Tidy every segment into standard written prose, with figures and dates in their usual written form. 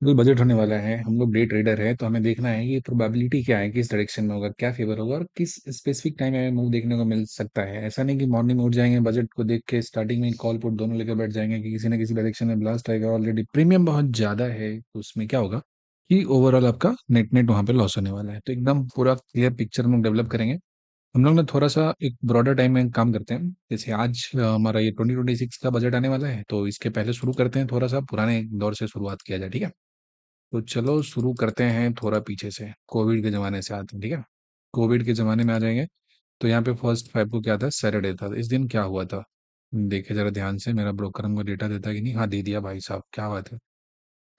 कोई बजट होने वाला है, हम लोग डे ट्रेडर है, तो हमें देखना है कि प्रोबेबिलिटी क्या है, किस डायरेक्शन में होगा, क्या फेवर होगा और किस स्पेसिफिक टाइम में मूव देखने को मिल सकता है। ऐसा नहीं कि मॉर्निंग में उठ जाएंगे, बजट को देख के स्टार्टिंग में कॉल पुट दोनों लेकर बैठ जाएंगे कि किसी ना किसी डायरेक्शन में ब्लास्ट आएगा। ऑलरेडी प्रीमियम बहुत ज्यादा है, तो उसमें क्या होगा कि ओवरऑल आपका नेट नेट वहां पे लॉस होने वाला है। तो एकदम पूरा क्लियर पिक्चर हम लोग डेवलप करेंगे। हम लोग ना थोड़ा सा एक ब्रॉडर टाइम में काम करते हैं। जैसे आज हमारा ये 2026 का बजट आने वाला है, तो इसके पहले शुरू करते हैं, थोड़ा सा पुराने दौर से शुरुआत किया जाए, ठीक है। तो चलो शुरू करते हैं थोड़ा पीछे से, कोविड के ज़माने से आते हैं, ठीक है। कोविड के ज़माने में आ जाएंगे। तो यहाँ पे फर्स्ट फाइव को क्या था, सैटरडे था। इस दिन क्या हुआ था, देखे जरा ध्यान से, मेरा ब्रोकर हमको डेटा देता है कि नहीं। हाँ, दे दिया भाई साहब, क्या बात है।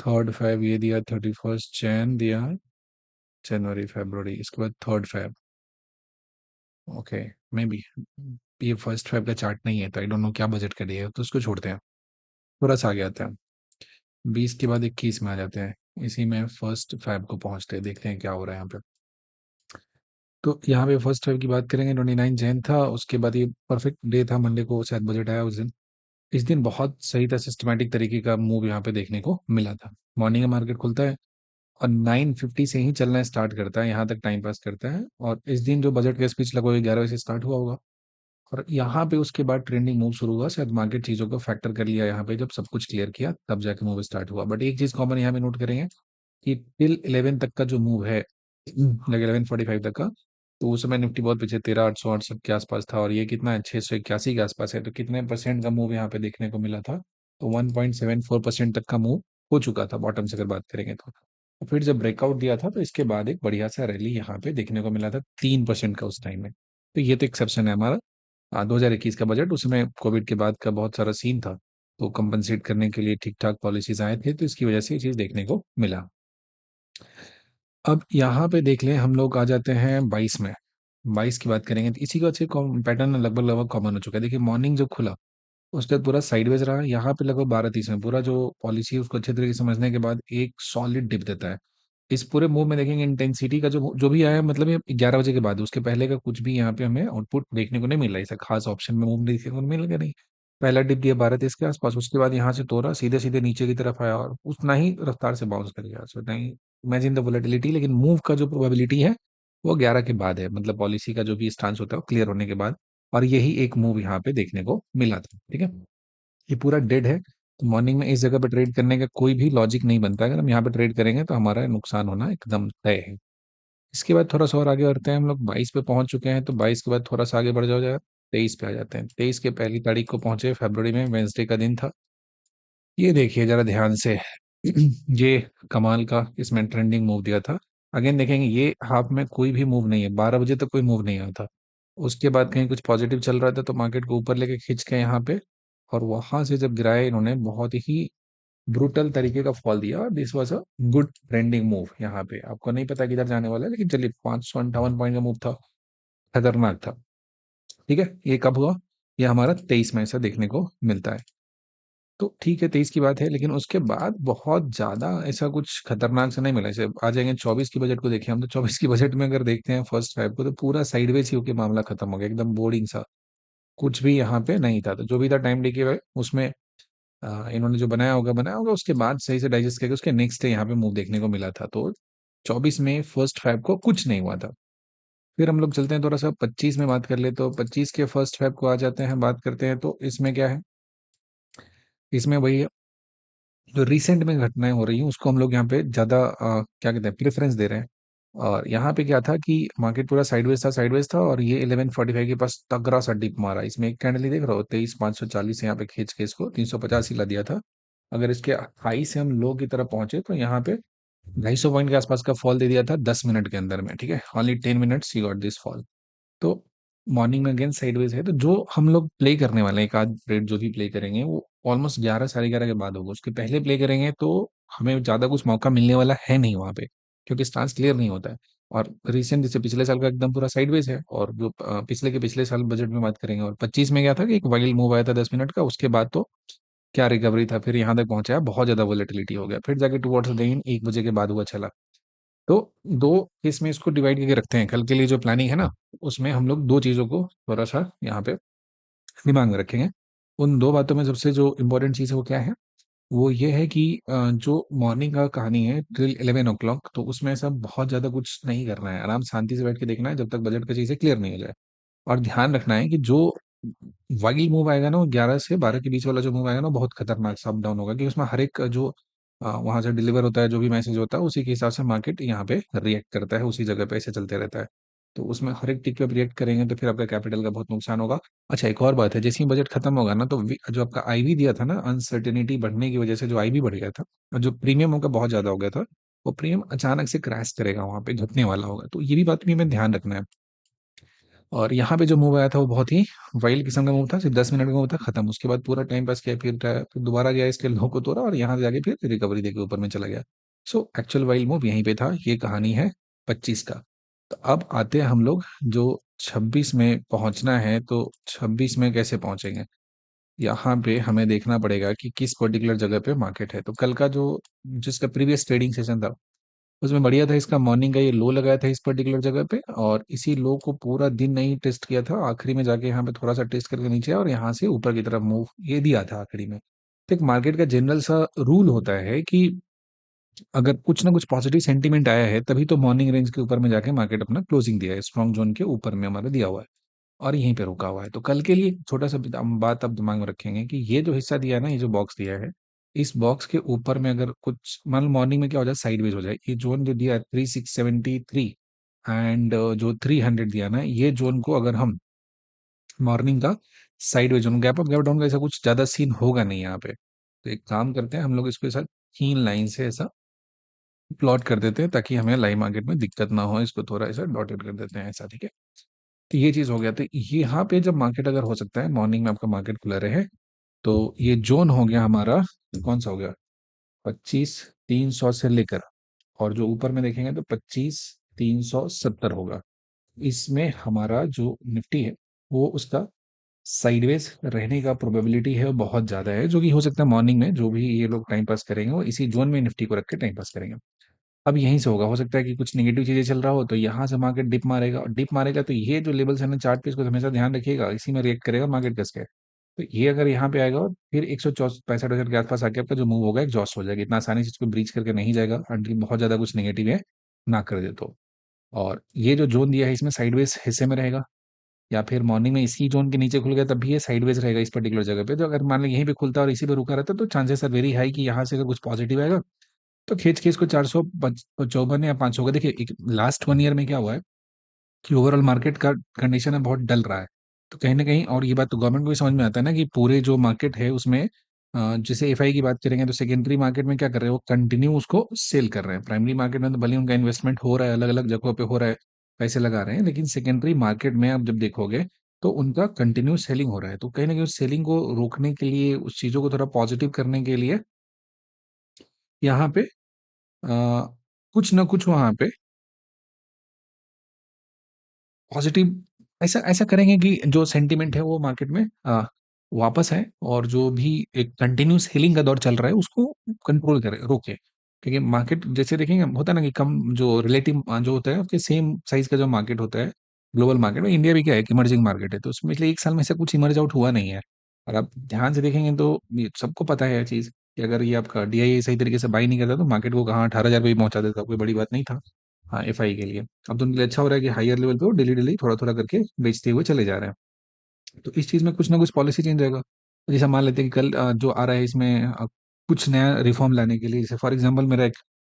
थर्ड फाइव ये दिया, 31 जैन दिया, जनवरी फरवरी, इसके बाद third five. Okay, may be ये फर्स्ट फाइव का चार्ट नहीं है, तो आई डोंट नो क्या बजट का डे है, तो उसको छोड़ते हैं। थोड़ा सा आगे आते हैं, 20 के बाद 21 में आ जाते हैं। इसी में फर्स्ट फाइव को पहुंचते हैं, देखते हैं क्या हो रहा है यहाँ पे। तो यहाँ पे फर्स्ट फाइव की बात करेंगे, 29 जैन था। उसके बाद ये परफेक्ट डे था, मंडे को शायद बजट आया उस दिन। इस दिन बहुत सही था, सिस्टमैटिक तरीके का मूव यहाँ पे देखने को मिला था। मॉर्निंग में मार्केट खुलता है और 9:50 से ही चलना स्टार्ट करता है, यहाँ तक टाइम पास करता है। और इस दिन जो बजट का स्पीच लगभग 11 बजे से स्टार्ट हुआ होगा। और यहाँ पे उसके बाद ट्रेंडिंग मूव शुरू हुआ, शायद मार्केट चीजों को फैक्टर कर लिया यहाँ पे, जब सब कुछ क्लियर किया तब जाके मूव स्टार्ट हुआ। बट एक चीज कॉमन यहाँ पे नोट करेंगे कि टिल 11 तक का जो मूव है, like 11:45 तक का, तो उस समय निफ्टी बहुत पीछे 13,868 के आसपास था। और ये कितना है, 681 के आसपास है। तो कितने परसेंट का मूव यहाँ पे देखने को मिला था, तो 1.74% तक का मूव हो चुका था बॉटम से अगर बात करेंगे तो। और फिर जब ब्रेकआउट दिया था, तो इसके बाद एक बढ़िया सा रैली यहाँ पे देखने को मिला था, 3% का उस टाइम में। तो ये तो एक्सेप्शन है हमारा। 2021 का बजट, उसमें कोविड के बाद का बहुत सारा सीन था, तो कंपनसेट करने के लिए ठीक ठाक पॉलिसीज आए थे, तो इसकी वजह से ये चीज देखने को मिला। अब यहाँ पे देख लें, हम लोग आ जाते हैं 22 में। 22 की बात करेंगे तो इसी का अच्छे पैटर्न लगभग लगभग कॉमन हो चुका है। देखिए मॉर्निंग जब खुला, उसके बाद पूरा साइडवेज रहा, यहाँ पे लगभग 12:30 में पूरा जो पॉलिसी है उसको अच्छे तरीके से समझने के बाद एक सॉलिड डिप देता है। इस पूरे मूव में देखेंगे इंटेंसिटी का जो जो भी आया, मतलब ये 11 बजे के बाद, उसके पहले का कुछ भी यहाँ पे हमें आउटपुट देखने को नहीं मिल रहा है। ऐसा खास ऑप्शन में मूव देखने को मिल गया नहीं। पहला डिप दिया 12:30 के आसपास, उसके बाद यहाँ से तोड़ा सीधे सीधे नीचे की तरफ आया और उतना ही रफ्तार से बाउंस कर गया। सो नहीं इमेजिन द वोलेटिलिटी, लेकिन मूव का जो प्रोबेबिलिटी है वो 11 के बाद है, मतलब पॉलिसी का जो भी स्टांस होता है वो क्लियर होने के बाद। और यही एक मूव यहाँ पे देखने को मिला था, ठीक है। ये पूरा डेड है, तो मॉर्निंग में इस जगह पे ट्रेड करने का कोई भी लॉजिक नहीं बनता। अगर हम यहाँ पे ट्रेड करेंगे तो हमारा नुकसान होना एकदम तय है। इसके बाद थोड़ा सा और आगे बढ़ते हैं, हम लोग 22 पे पहुंच चुके हैं। तो 22 के बाद थोड़ा सा आगे बढ़ जाओ जाए, 23 पे आ जाते हैं। 23 के पहली तारीख को पहुंचे, फरवरी में, वेंसडे का दिन था। ये देखिए जरा ध्यान से, ये कमाल का इसमें ट्रेंडिंग मूव दिया था। अगेन देखेंगे ये हाफ में कोई भी मूव नहीं है, 12 बजे तक कोई मूव नहीं आया था। उसके बाद कहीं कुछ पॉजिटिव चल रहा था, तो मार्केट को ऊपर लेके खींच के यहाँ पे, और वहां से जब गिराए इन्होंने, बहुत ही ब्रूटल तरीके का फॉल दिया। और this was a good trending move. यहाँ पे आपको नहीं पता किधर जाने वाला है, लेकिन चलिए 558 पॉइंट का मूव था, खतरनाक था, ठीक है। ये कब हुआ, ये हमारा 23 में ऐसा देखने को मिलता है। तो ठीक है, 23 की बात है, लेकिन उसके बाद बहुत ज्यादा ऐसा कुछ खतरनाक से नहीं मिला। जैसे आ जाएंगे 24 की बजट को देखिए हम, तो 24 की बजट में अगर देखते हैं फर्स्ट फाइव को, तो पूरा साइडवेज ही होके मामला खत्म हो गया, एकदम बोरिंग सा। कुछ भी यहाँ पे नहीं था। तो जो भी था टाइम लेके हुए उसमें, इन्होंने जो बनाया होगा, उसके बाद सही से डाइजेस्ट करके उसके नेक्स्ट डे यहाँ पे मूव देखने को मिला था। तो 24 में फर्स्ट फाइव को कुछ नहीं हुआ था। फिर हम लोग चलते हैं थोड़ा सा 25 में बात कर ले, तो 25 के फर्स्ट फाइव को आ जाते हैं, बात करते हैं। तो इसमें क्या है, इसमें वही है, जो रिसेंट में घटनाएं हो रही हैं उसको हम लोग यहाँ पे ज्यादा क्या कहते हैं, प्रेफरेंस दे रहे हैं। और यहाँ पे क्या था कि मार्केट पूरा साइडवेज था और ये 11:45 के पास तगड़ा सा डिप मारा। इसमें एक कैंडल ही देख रहा हो, 23,540 यहाँ पे खींच के इसको 350 ही ला दिया था। अगर इसके हाई से हम लो की तरफ पहुंचे, तो यहाँ पे 250 पॉइंट के आसपास का फॉल दे दिया था 10 मिनट के अंदर में, ठीक है। Only 10 minutes he got this fall. तो मॉर्निंग में अगेन साइडवेज है, तो जो हम लोग प्ले करने वाले हैं, एक आध ट्रेड जो भी प्ले करेंगे वो ऑलमोस्ट 11 11:30 के बाद होगा। उसके पहले प्ले करेंगे तो हमें ज्यादा कुछ मौका मिलने वाला है नहीं वहां पे, क्योंकि स्टांस क्लियर नहीं होता है। और रिसेंट जैसे पिछले साल का एकदम पूरा साइडवेज है। और जो पिछले के पिछले साल बजट में बात करेंगे, और 25 में क्या था कि एक वाइल्ड मूव आया था 10 मिनट का, उसके बाद तो क्या रिकवरी था, फिर यहाँ तक पहुंचा, बहुत ज्यादा वोलेटिलिटी हो गया, फिर जाके टुवर्ड्स द एंड 1 बजे के बाद हुआ चला। तो दो केस में इसको डिवाइड करके रखते हैं, कल के लिए जो प्लानिंग है ना, उसमें हम लोग दो चीजों को थोड़ा सा यहाँ पे दिमाग में रखेंगे। उन दो बातों में सबसे जो इम्पोर्टेंट चीज है वो क्या है, वो ये है कि जो मॉर्निंग का कहानी है टिल 11 o'clock, तो उसमें ऐसा बहुत ज़्यादा कुछ नहीं करना है। आराम शांति से बैठ के देखना है जब तक बजट का चीज़ें क्लियर नहीं हो जाए। और ध्यान रखना है कि जो वाइल्ड मूव आएगा ना, वो 11 से 12 के बीच वाला जो मूव आएगा ना, बहुत खतरनाक सा अप डाउन होगा, कि उसमें हर एक जो वहां से डिलीवर होता है, जो भी मैसेज होता है, उसी के हिसाब से मार्केट यहाँ पे रिएक्ट करता है, उसी जगह पे ऐसे चलते रहता है। तो उसमें हर एक टिक पे रिएक्ट करेंगे तो फिर आपका कैपिटल का बहुत नुकसान होगा। अच्छा, एक और बात है, जैसे ही बजट खत्म होगा ना, तो जो आपका आईवी दिया था ना, अनसर्टेनिटी बढ़ने की वजह से जो आईवी बढ़ गया था और जो प्रीमियम होगा बहुत ज्यादा हो गया था, वो प्रीमियम अचानक से क्रैश करेगा, वहां पे घटने वाला होगा। तो ये भी बात भी हमें ध्यान रखना है। और यहाँ पे जो मूव आया था वो बहुत ही वाइल्ड किस्म का मूव था, सिर्फ 10 मिनट का मूव था, खत्म। उसके बाद पूरा टाइम पास किया, फिर दोबारा गया, इसके लो को तोड़ा और यहाँ से जाके फिर रिकवरी देके ऊपर में चला गया। सो एक्चुअल वाइल्ड मूव यहीं पे था। ये कहानी है 25 का। तो अब आते हैं हम लोग जो 26 में पहुंचना है, तो 26 में कैसे पहुंचेंगे? यहाँ पे हमें देखना पड़ेगा कि किस पर्टिकुलर जगह पे मार्केट है। तो कल का जो जिसका प्रीवियस ट्रेडिंग सेशन था, उसमें बढ़िया था। इसका मॉर्निंग का ये लो लगाया था इस पर्टिकुलर जगह पे, और इसी लो को पूरा दिन नहीं टेस्ट किया था, आखिरी में जाके यहाँ पे थोड़ा सा टेस्ट करके नीचे आया और यहाँ से ऊपर की तरफ मूव ये दिया था आखिरी में। तो एक मार्केट का जनरल सा रूल होता है कि अगर कुछ ना कुछ पॉजिटिव सेंटीमेंट आया है, तभी तो मॉर्निंग रेंज के ऊपर में जाके मार्केट अपना क्लोजिंग दिया है, स्ट्रॉन्ग जोन के ऊपर में हमारा दिया हुआ है और यहीं पे रुका हुआ है। तो कल के लिए छोटा सा हम बात अब दिमाग में रखेंगे कि ये जो हिस्सा दिया है ना, ये जो बॉक्स दिया है, इस बॉक्स के ऊपर में अगर कुछ मान लो मॉर्निंग में क्या हो जाए, साइडवेज हो जाए, ये जोन जो दिया है 3673 एंड जो 300 दिया ना, ये जोन को अगर हम मॉर्निंग का sideways zone, gap up gap down का ऐसा कुछ ज्यादा सीन होगा नहीं यहाँ पे। तो एक काम करते हैं, हम लोग इसको ऐसा 3 लाइन से ऐसा प्लॉट कर देते हैं, ताकि हमें लाइव मार्केट में दिक्कत ना हो। इसको थोड़ा ऐसा डॉटेड कर देते हैं ऐसा, ठीक है। तो ये चीज हो गया। तो यहाँ पे जब मार्केट अगर हो सकता है मॉर्निंग में आपका मार्केट खुला रहे, तो ये जोन हो गया हमारा, कौन सा हो गया, 25,300 से लेकर, और जो ऊपर में देखेंगे तो 25,370 होगा। इसमें हमारा जो निफ्टी है, वो उसका साइडवेज रहने का प्रोबेबिलिटी है वो बहुत ज्यादा है, जो कि हो सकता है मॉर्निंग में जो भी ये लोग टाइम पास करेंगे, वो इसी जोन में निफ्टी को रख के टाइम पास करेंगे। अब यहीं से होगा, हो सकता है कि कुछ नेगेटिव चीजें चल रहा हो, तो यहाँ से मार्केट डिप मारेगा, और डिप मारेगा तो ये जो लेवल्स है ना चार्ट पे, इसको हमेशा ध्यान रखिएगा, इसी में रिएक्ट करेगा मार्केट कस के। तो ये अगर यहाँ पे आएगा और फिर 165 के आसपास आके आपका जो मूव होगा एग्जॉस्ट हो जाएगा, इतना आसानी से इसको ब्रीच करके नहीं जाएगा अंटिल बहुत ज्यादा कुछ नेगेटिव है ना कर दे तो। और ये जो जोन दिया है, इसमें साइडवेज हिस्से में रहेगा, या फिर मॉर्निंग में इसी जोन के नीचे खुल गया तब भी ये साइडवेज रहेगा इस पर्टिकुलर जगह पे। तो अगर मान लो यहीं पे खुलता है और इसी पे रुका रहता है, तो चांसेस आर वेरी हाई कि यहाँ से अगर कुछ पॉजिटिव आएगा, तो खींच के इसको 454 या 500 होगा। देखिए, एक लास्ट 1 ईयर में क्या हुआ है कि ओवरऑल मार्केट का कंडीशन है बहुत डल रहा है। तो कहीं ना कहीं, और ये बात तो गवर्नमेंट को भी समझ में आता है ना, कि पूरे जो मार्केट है उसमें जैसे एफआई की बात करेंगे, तो सेकेंडरी मार्केट में क्या कर रहे हैं, वो कंटिन्यू उसको सेल कर रहे हैं। प्राइमरी मार्केट में तो भले ही उनका इन्वेस्टमेंट हो रहा है, अलग अलग जगहों पे हो रहा है, पैसे लगा रहे हैं, लेकिन सेकेंडरी मार्केट में आप जब देखोगे, तो उनका कंटिन्यू सेलिंग हो रहा है। तो कहीं ना कहीं उस सेलिंग को रोकने के लिए, उस चीजों को थोड़ा पॉजिटिव करने के लिए, यहाँ पे कुछ ना कुछ वहां पे पॉजिटिव ऐसा ऐसा करेंगे कि जो सेंटिमेंट है वो मार्केट में वापस आए, और जो भी एक कंटिन्यूस हीलिंग का दौर चल रहा है उसको कंट्रोल करे, रोके। क्योंकि मार्केट जैसे देखेंगे, होता है ना कि कम जो रिलेटिव जो होता है उसके सेम साइज का जो मार्केट होता है, ग्लोबल मार्केट में इंडिया भी क्या है कि इमर्जिंग मार्केट है, तो उसमें पिछले 1 साल में से कुछ इमर्ज आउट हुआ नहीं है। और आप ध्यान से देखेंगे तो ये सबको पता है यह चीज, कि अगर ये आपका डीआईए सही तरीके से बाई नहीं करता, तो मार्केट को कहाँ 18,000 पे भी पहुंचा देता, कोई बड़ी बात नहीं था। हाँ, एफआई के लिए अब तो उनके लिए अच्छा हो रहा है कि हायर लेवल पे वो डेली डेली थोड़ा थोड़ा करके बेचते हुए चले जा रहे हैं। तो इस चीज में कुछ ना कुछ पॉलिसी चेंज रहेगा। तो जैसे मान लेते हैं कि कल जो आ रहा है इसमें कुछ नया रिफॉर्म लाने के लिए, जैसे फॉर एग्जांपल मेरा एक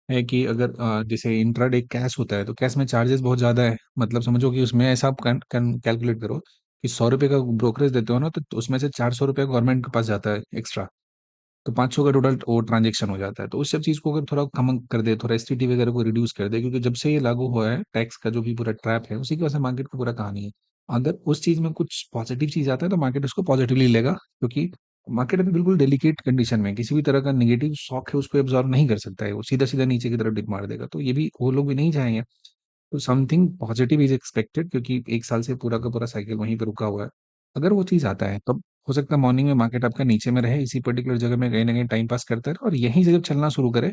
है कि अगर जैसे इंट्राडे कैश होता है, तो कैश में चार्जेस बहुत ज्यादा है। मतलब समझो कि उसमें ऐसा आप कैलकुलेट करो कि 100 रुपए का ब्रोकरेज देते हो ना, तो उसमें से 400 रुपये गवर्नमेंट के पास जाता है एक्स्ट्रा। तो 500 का टोटल वो ट्रांजेक्शन हो जाता है। तो उस सब चीज़ को अगर थोड़ा कम कर दे, थोड़ा एसटीटी वगैरह को रिड्यूस कर दे, क्योंकि जब से ये लागू हुआ है टैक्स का जो भी पूरा ट्रैप है, उसी की वजह से मार्केट को पूरा कहानी है। अगर उस चीज़ में कुछ पॉजिटिव चीज़ आता है, तो मार्केट उसको पॉजिटिवली लेगा, क्योंकि मार्केट अभी बिल्कुल डेलिकेट कंडीशन में है। किसी भी तरह का नेगेटिव शॉक है उसको एब्जॉर्व नहीं कर सकता है, वो सीधा सीधा नीचे की तरफ डिप मार देगा। तो ये भी वो लोग भी नहीं चाहेंगे। तो समथिंग पॉजिटिव इज एक्सपेक्टेड, क्योंकि 1 साल से पूरा का पूरा साइकिल वहीं पे रुका हुआ है। अगर वो चीज आता है, तब हो सकता है मॉर्निंग में मार्केट आपका नीचे में रहे, इसी पर्टिकुलर जगह में कहीं ना कहीं टाइम पास करता रहे, और यहीं से जब चलना शुरू करे,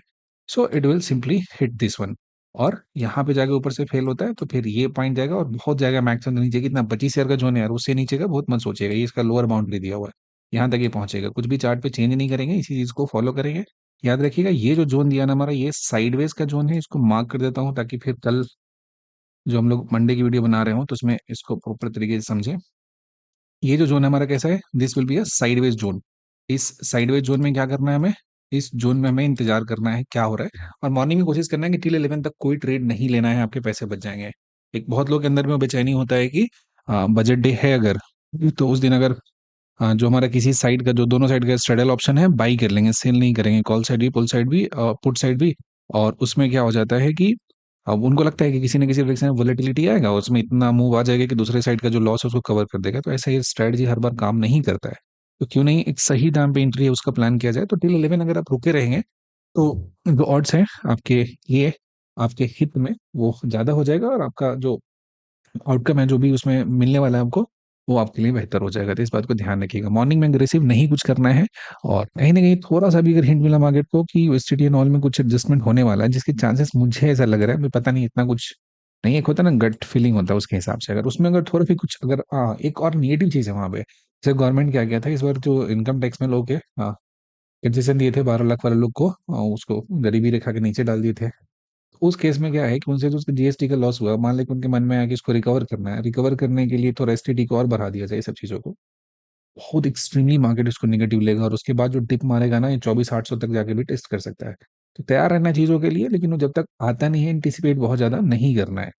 so it will simply hit this one. और यहाँ पे जाके ऊपर से फेल होता है, तो फिर ये पॉइंट जाएगा और बहुत जाएगा मैक्सिमम नीचे, कितना 25,000 का जोन है यार, उससे नीचे का बहुत मत सोचिएगा, ये इसका लोअर बाउंड्री दिया हुआ है। यहाँ तक ये पहुंचेगा, कुछ भी चार्ट पे चेंज नहीं करेंगे, इसी चीज को फॉलो करेंगे। याद रखिएगा ये जो जोन दिया ना हमारा, ये साइडवेज का जोन है, इसको मार्क कर देता हूँ ताकि फिर कल जो हम लोग मंडे की वीडियो बना रहे हो तो उसमें इसको प्रॉपर तरीके से समझें। ये जो जोन है हमारा कैसा है, this will be a sideways zone. इस साइडवेज जोन में क्या करना है हमें, इस जोन में हमें इंतजार करना है क्या हो रहा है, और मॉर्निंग में कोशिश करना है कि टिल 11 तक कोई ट्रेड नहीं लेना है, आपके पैसे बच जाएंगे। एक बहुत लोग के अंदर में बेचैनी होता है कि बजट डे है अगर, तो उस दिन अगर जो हमारा किसी साइड का, जो दोनों साइड का स्ट्रेडल ऑप्शन है, बाई कर लेंगे, सेल नहीं करेंगे, कॉल साइड भी, पुल साइड भी, पुट साइड भी। और उसमें क्या हो जाता है कि अब उनको लगता है कि किसी न किसी डायरेक्शन में वोलेटिलिटी आएगा, उसमें इतना मूव आ जाएगा कि दूसरे साइड का जो लॉस है उसको कवर कर देगा। तो ऐसा ये स्ट्रेटजी हर बार काम नहीं करता है। तो क्यों नहीं एक सही टाइम पे एंट्री है उसका प्लान किया जाए। तो टिल 11 अगर आप रुके रहेंगे तो जो ऑड्स हैं आपके लिए, आपके हित में, वो ज्यादा हो जाएगा, और आपका जो आउटकम है जो भी उसमें मिलने वाला है आपको, वो आपके लिए बेहतर हो जाएगा। तो इस बात को ध्यान रखिएगा, मॉर्निंग में अग्रेसिव नहीं कुछ करना है। और कहीं ना कहीं थोड़ा सा भी अगर हिंट मिला मार्केट को कि यूएसडीटी एंड ऑल में कुछ एडजस्टमेंट होने वाला है, जिसके चांसेस मुझे ऐसा लग रहा है, मुझे पता नहीं इतना कुछ नहीं, एक होता है ना गट फीलिंग होता है, उसके हिसाब से अगर उसमें अगर थोड़ा भी कुछ अगर एक और निगेटिव चीज है वहां पे, जैसे गवर्नमेंट क्या किया था इस बार, जो इनकम टैक्स में लोग के कंसेशन दिए थे 12 लाख वाले लोग को, उसको गरीबी रेखा के नीचे डाल दिए थे। उस केस में क्या है कि उनसे जो उसका जीएसटी का लॉस हुआ, मान लें कि उनके मन में आया कि इसको रिकवर करना है, रिकवर करने के लिए थोड़ा एसटीटी को और बढ़ा दिया जाए, सब चीजों को, बहुत एक्सट्रीमली मार्केट इसको नेगेटिव लेगा, और उसके बाद जो डिप मारेगा ना, ये 24,800 तक जाके भी टेस्ट कर सकता है। तो तैयार रहना चीजों के लिए, लेकिन वो जब तक आता नहीं है एंटिसिपेट बहुत ज्यादा नहीं करना है,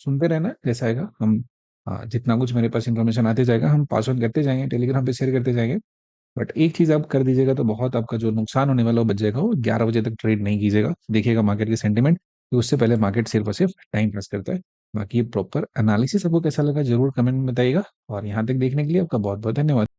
सुनते रहना जैसा आएगा। हम जितना कुछ मेरे पास इन्फॉर्मेशन आते जाएगा हम पास ऑन करते जाएंगे, टेलीग्राम पे शेयर करते जाएंगे। बट एक चीज आप कर दीजिएगा तो बहुत आपका जो नुकसान होने वाला वो बच जाएगा, वो 11 बजे तक ट्रेड नहीं कीजिएगा, देखिएगा मार्केट के सेंटीमेंट, कि उससे पहले मार्केट सिर्फ और सिर्फ टाइम पास करता है। बाकी ये प्रॉपर एनालिसिस आपको कैसा लगा जरूर कमेंट में बताइएगा, और यहाँ तक देखने के लिए आपका बहुत बहुत धन्यवाद।